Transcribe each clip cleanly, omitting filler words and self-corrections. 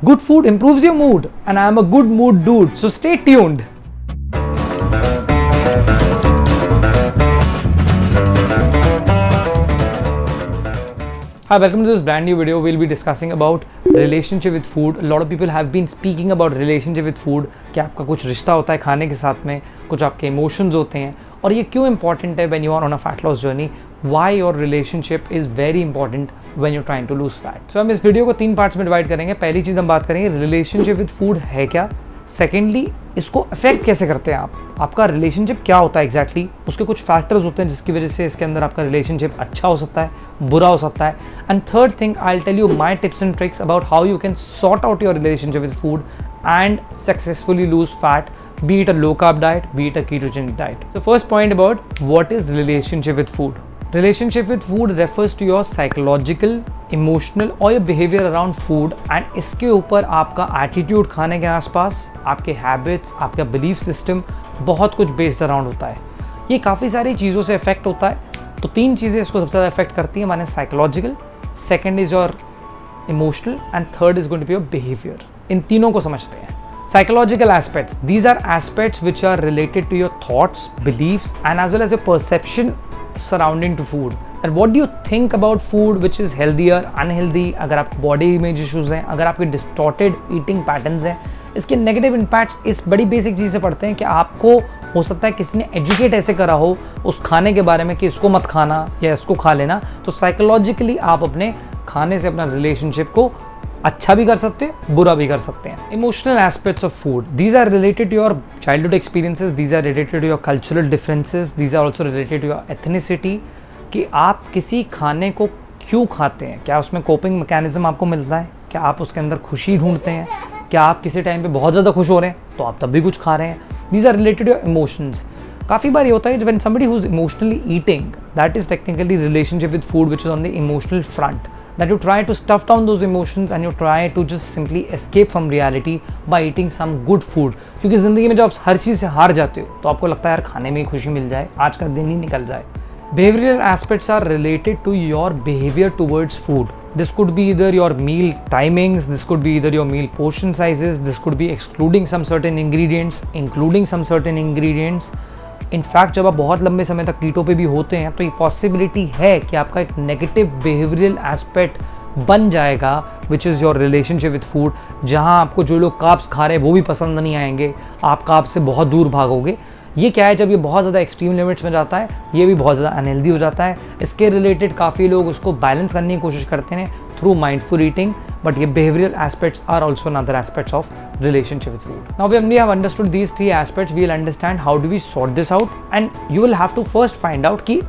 Good food improves your mood, and I am a good mood dude, so stay tuned. Hi, welcome to this brand new video. We'll be discussing about relationship with food. A lot of people have been speaking about relationship with food कि आपका कुछ रिश्ता होता है खाने के साथ में, कुछ आपके इमोशंस होते हैं और ये क्यों इंपॉर्टेंट है when you are on a fat loss journey, why your relationship is very important when you're trying to lose fat. So हम इस वीडियो को 3 पार्ट्स में डिवाइड करेंगे. पहली चीज़ हम बात करेंगे रिलेशनशिप विद फूड है क्या, सेकेंडली इसको अफेक्ट कैसे करते हैं आपका रिलेशनशिप क्या होता है एग्जैक्टली, उसके कुछ फैक्टर्स होते हैं जिसकी वजह से इसके अंदर आपका रिलेशनशिप अच्छा हो सकता है, बुरा हो सकता है. And third thing, I will tell you my tips and tricks about how you can sort out your relationship with food and successfully lose fat, be it a low carb diet, be it a ketogenic diet. So first point about what is relationship with food. Relationship with food refers to your psychological, emotional or your behavior around food and इसके ऊपर आपका attitude खाने के आसपास, आपके habits, आपका belief system बहुत कुछ based around होता है. ये काफ़ी सारी चीज़ों से affect होता है. तो 3 चीज़ें इसको सबसे ज़्यादा affect करती हैं. माने psychological, second is your emotional and third is going to be your behavior. इन तीनों को समझते हैं. Psychological aspects. These are aspects which are related to your thoughts, beliefs, and as well as your perception surrounding to food. And what do you think about food which is healthier, unhealthy? अगर आपको body image issues हैं, अगर आपके distorted eating patterns हैं, इसके negative impacts इस बड़ी basic चीज़ से पड़ते हैं कि आपको हो सकता है किसी ने educate ऐसे करा हो उस खाने के बारे में कि इसको मत खाना या इसको खा लेना. तो psychologically आप अपने खाने से अपना relationship को अच्छा भी कर सकते हैं, बुरा भी कर सकते हैं. Emotional aspects of food, these are related to your childhood experiences, these are related to your cultural differences, these are also related to your ethnicity, कि आप किसी खाने को क्यों खाते हैं. क्या उसमें कोपिंग मैकेनिज्म आपको मिलता है, क्या आप उसके अंदर खुशी ढूंढते हैं, क्या आप किसी टाइम पे बहुत ज़्यादा खुश हो रहे हैं तो आप तब भी कुछ खा रहे हैं. These are related to your emotions. काफ़ी बार ये होता है when somebody who is emotionally eating, that is technically relationship with food which is on the emotional front, that you try to stuff down those emotions and you try to just simply escape from reality by eating some good food. क्योंकि ज़िंदगी में जब आप हर चीज़ से हार जाते हो तो आपको लगता है यार खाने में ही खुशी मिल जाए, आज का दिन ही निकल जाए. Behavioral aspects are related to your behavior towards food. This could be either your meal timings, this could be either your meal portion sizes, this could be excluding some certain ingredients, including some certain ingredients. In fact जब आप बहुत लंबे समय तक कीटो पे भी होते हैं तो ये पॉसिबिलिटी है कि आपका एक नेगेटिव बिहेवियरल एस्पेक्ट बन जाएगा which is your relationship with food, जहां आपको जो लोग कार्ब्स खा रहे हैं वो भी पसंद नहीं आएंगे, आप कार्ब्स से बहुत दूर भागोगे. ये क्या है, जब ये बहुत ज़्यादा एक्सट्रीम लिमिट्स में जाता है ये भी बहुत ज़्यादा अनहेल्दी हो जाता है. इसके रिलेटेड काफ़ी लोग उसको बैलेंस करने की कोशिश करते हैं थ्रू माइंडफुल ईटिंग, बट ये behavioral aspects are also another aspects of relationship with food. Now when we have understood these 3 aspects, we will understand how do we sort this out, and you will have to first find out कि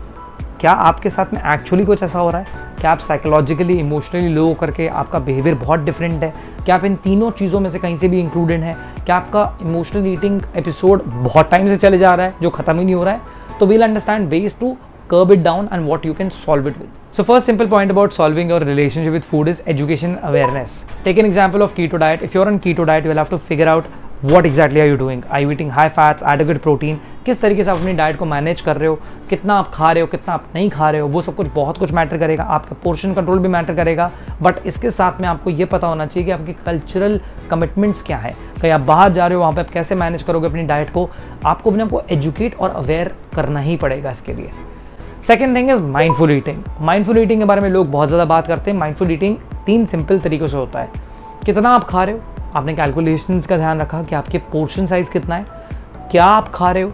क्या आपके साथ में actually कुछ ऐसा हो रहा है, क्या आप साइकोलॉजिकली इमोशनली लो होकर के आपका बिहेवियर बहुत डिफरेंट है, क्या आप इन तीनों चीज़ों में से कहीं से भी इंक्लूडेड है, क्या आपका इमोशनल ईटिंग एपिसोड बहुत टाइम से चले जा रहा है जो ख़त्म ही नहीं हो रहा है. तो we'll understand ways to curb it down and what you can solve it with. So first simple point about solving your relationship with food is education awareness. Take an example of keto diet. If you're on keto diet, you will have to figure out what exactly are you doing. Are you eating high fats, adequate protein? किस तरीके से आप अपनी diet को manage कर रहे हो, कितना आप खा रहे हो, कितना आप नहीं खा रहे हो, वो सब कुछ बहुत कुछ मैटर करेगा. आपका पोर्शन कंट्रोल भी मैटर करेगा, बट इसके साथ में आपको ये पता होना चाहिए कि आपकी कल्चरल कमिटमेंट्स क्या है. कहीं आप बाहर जा रहे हो वहाँ पे आप कैसे मैनेज करोगे अपनी डाइट को, आपको अपने आप को एजुकेट और अवेयर करना ही पड़ेगा इसके लिए. Second thing is mindful eating. Mindful eating के बारे में लोग बहुत ज़्यादा बात करते हैं. माइंडफुल ईटिंग 3 सिंपल तरीक़ों से होता है. कितना आप खा रहे हो, आपने कैलकुलेशंस का ध्यान रखा कि आपके पोर्शन साइज़ कितना है, क्या आप खा रहे हो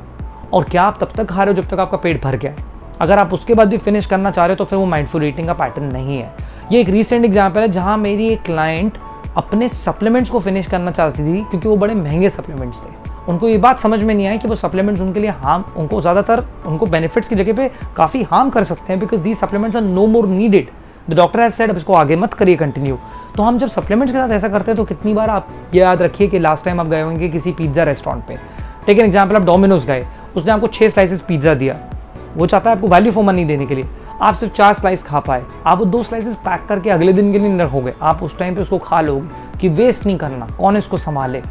और क्या आप तब तक खा रहे हो जब तक आपका पेट भर गया है. अगर आप उसके बाद भी फिनिश करना चाह रहे हो तो फिर वो माइंडफुल ईटिंग का पैटर्न नहीं है. ये एक रीसेंट एग्जाम्पल है जहाँ मेरी एक क्लाइंट अपने सप्लीमेंट्स को फिनिश करना चाहती थी क्योंकि वो बड़े महंगे सप्लीमेंट्स थे. उनको ये बात समझ में नहीं आई कि वो सप्लीमेंट्स उनके लिए उनको ज़्यादातर उनको बेनिफिट्स की जगह पे काफ़ी हार्म कर सकते हैं, because these supplements are no more needed. The doctor has said अब इसको आगे मत करिए कंटिन्यू. तो हम जब सप्लीमेंट्स के साथ ऐसा करते हैं तो कितनी बार आप ये याद रखिए कि लास्ट टाइम आप गए होंगे किसी पिज्ज़ा रेस्टोरेंट पे. टेक एन एग्जाम्पल, आप डोमिनोज गए, उसने आपको 6 स्लाइसेस पिज्ज़ा दिया, वो चाहता है आपको वैल्यू फॉर मनी देने के लिए, आप सिर्फ 4 स्लाइस खा पाए, आप वो 2 स्लाइसेस पैक करके अगले दिन के लिए नहीं रखोगे, आप उस टाइम पे उसको खा लोगे कि वेस्ट नहीं करना, कौन इसको संभाले.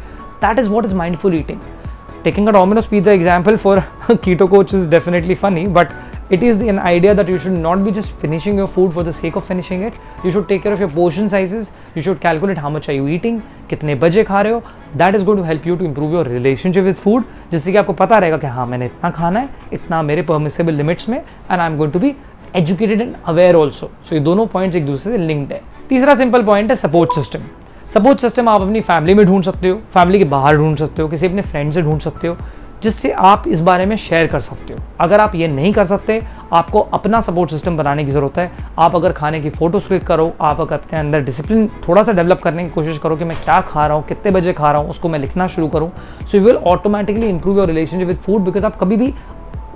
That is what is mindful eating. Taking a Domino's pizza example for keto coach is definitely funny, but It is an idea that you should not be just finishing your food for the sake of finishing it. You should take care of your portion sizes. You should calculate how much are you eating, कितने बजे खा रहे हो. That is going to help you to improve your relationship with food, जिससे कि आपको पता रहेगा कि हाँ मैंने इतना खाना है, इतना मेरे permissible limits में, and I'm going to be educated and aware also. So ये दोनों points एक दूसरे से linked है. तीसरा simple point है support system. सपोर्ट सिस्टम आप अपनी फैमिली में ढूंढ सकते हो, फैमिली के बाहर ढूंढ सकते हो, किसी अपने फ्रेंड से ढूंढ सकते हो, जिससे आप इस बारे में शेयर कर सकते हो. अगर आप ये नहीं कर सकते, आपको अपना सपोर्ट सिस्टम बनाने की ज़रूरत है. आप अगर खाने की फ़ोटोज़ क्लिक करो, आप अगर अपने अंदर डिसिप्लिन थोड़ा सा डेवलप करने की कोशिश करो कि मैं क्या खा रहा हूँ, कितने बजे खा रहा हूँ, उसको मैं लिखना शुरू करूँ. So you will automatically improve your relationship with food, because आप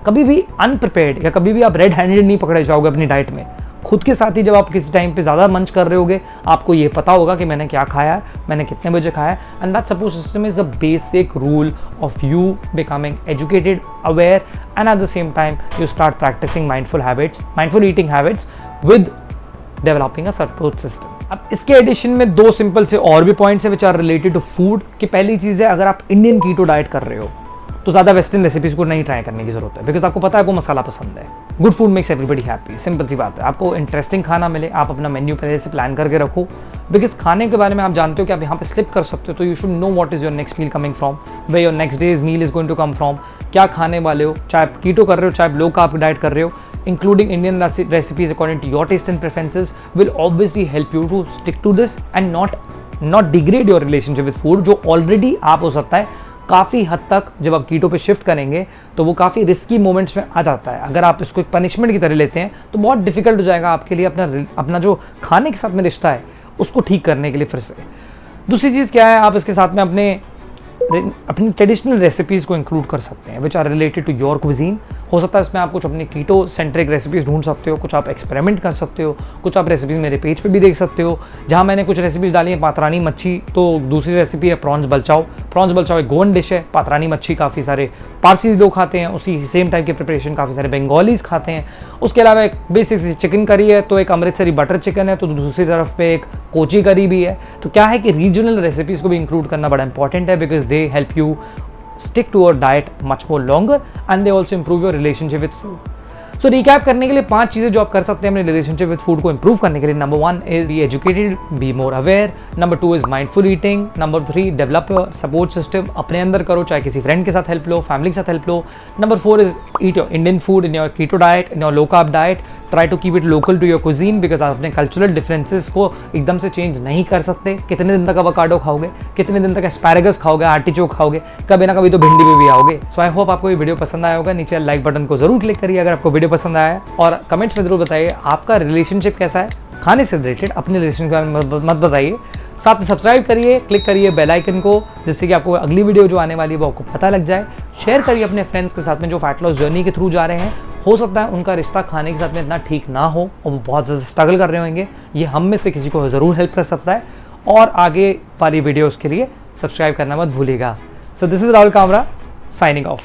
कभी भी अनप्रिपेयर्ड या कभी भी आप रेड हैंडेड नहीं पकड़े जाओगे अपनी डाइट में. खुद के साथ ही जब आप किसी टाइम पे ज़्यादा मंच कर रहे होगे, आपको ये पता होगा कि मैंने क्या खाया है, मैंने कितने बजे खाया है. And that support system is a basic rule of you becoming educated, aware, and at the same time you start practising mindful eating habits with developing a support system. अब इसके एडिशन में दो सिंपल से और भी points है which are related to food. कि पहली चीज़ है, अगर आप इंडियन कीटो डाइट कर रहे हो तो ज़्यादा वेस्टर्न रेसिपीज़ को नहीं ट्राई करने की ज़रूरत है, बिकॉज आपको पता है आपको मसाला पसंद है. Good food makes everybody happy, simple सी बात है. आपको इंटरेस्टिंग खाना मिले, आप अपना मेन्यू पहले से प्लान करके रखो, बिकॉज खाने के बारे में आप जानते हो कि आप यहाँ पे स्लिप कर सकते हो. तो you should know what is your next meal coming from, way your next day's meal is going to come from. क्या खाने वाले हो, चाहे आप कीटो कर रहे हो, चाहे आप लो कार्ब डाइट कर रहे हो, including Indian recipes according to your taste and preferences will obviously help you to stick to this and not degrade your relationship with food, जो already आप हो सकता है काफ़ी हद तक जब आप कीटो पे शिफ्ट करेंगे तो वो काफ़ी रिस्की मोमेंट्स में आ जाता है. अगर आप इसको एक पनिशमेंट की तरह लेते हैं तो बहुत डिफिकल्ट हो जाएगा आपके लिए अपना जो खाने के साथ में रिश्ता है उसको ठीक करने के लिए फिर से. दूसरी चीज़ क्या है, आप इसके साथ में अपनी ट्रेडिशनल रेसिपीज़ को इंक्लूड कर सकते हैं which are related to your cuisine. हो सकता है इसमें आप कुछ अपनी कीटो सेंट्रिक रेसिपीज़ ढूंढ सकते हो, कुछ आप एक्सपेरिमेंट कर सकते हो, कुछ आप रेसिपीज़ मेरे पेज पे भी देख सकते हो. जहाँ मैंने कुछ रेसिपीज़ डाली हैं पात्रानी मच्छी, तो दूसरी रेसिपी है प्रॉन्स बलचाओ. प्रॉन्स बलचाओ एक गोवन डिश है. पात्रानी मच्छी काफ़ी सारे पारसी लोग खाते हैं, उसी सेम टाइप की प्रिपरेशन काफ़ी सारे बंगालीज खाते हैं. उसके अलावा एक बेसिक चिकन करी है, तो एक अमृतसरी बटर चिकन है, तो दूसरी तरफ पे एक कोची करी भी है. तो क्या है कि रीजनल रेसिपीज़ को भी इंक्लूड करना बड़ा इंपॉर्टेंट है, because they help you stick to your diet much more longer and they also improve your relationship with food. So recap करने के लिए 5 चीज़ें जो आप कर सकते हैं अपने relationship with food को improve करने के लिए. Number 1 is be educated, be more aware. Number 2 is mindful eating. Number 3 develop your support system. अपने अंदर करो, चाहे किसी friend के साथ help लो, family के साथ help low. Number 4 is eat your Indian food in your keto diet, in your low carb diet. Try to keep it local to your cuisine, because आप अपने कल्चरल डिफरेंसेस को एकदम से change नहीं कर सकते. कितने दिन तक अवोकाडो खाओगे, कितने दिन तक एस्पैरागस खाओगे, आर्टिचोक खाओगे, कभी ना कभी तो भिंडी में भी आओगे. सो आई होप आपको ये वीडियो पसंद आया होगा. नीचे लाइक बटन को जरूर क्लिक करिए अगर आपको वीडियो पसंद आया है, और कमेंट्स में जरूर बताइए आपका रिलेशनशिप कैसा है खाने से रिलेटेड. अपने रिलेशनशिप के बारे में मत बताइए. साथ में सब्सक्राइब करिए, क्लिक करिए बेल आइकन को, जिससे कि आपको अगली वीडियो जो आने वाली है वो आपको पता लग जाए. शेयर करिए अपने फ्रेंड्स के साथ में जो फैट लॉस जर्नी के थ्रू जा रहे हैं. हो सकता है उनका रिश्ता खाने के साथ में इतना ठीक ना हो और वो बहुत ज़्यादा स्ट्रगल कर रहे होंगे. ये हम में से किसी को ज़रूर हेल्प कर सकता है. और आगे वाली वीडियोज़ के लिए सब्सक्राइब करना मत भूलिएगा. So this is Rahul Kamra signing off.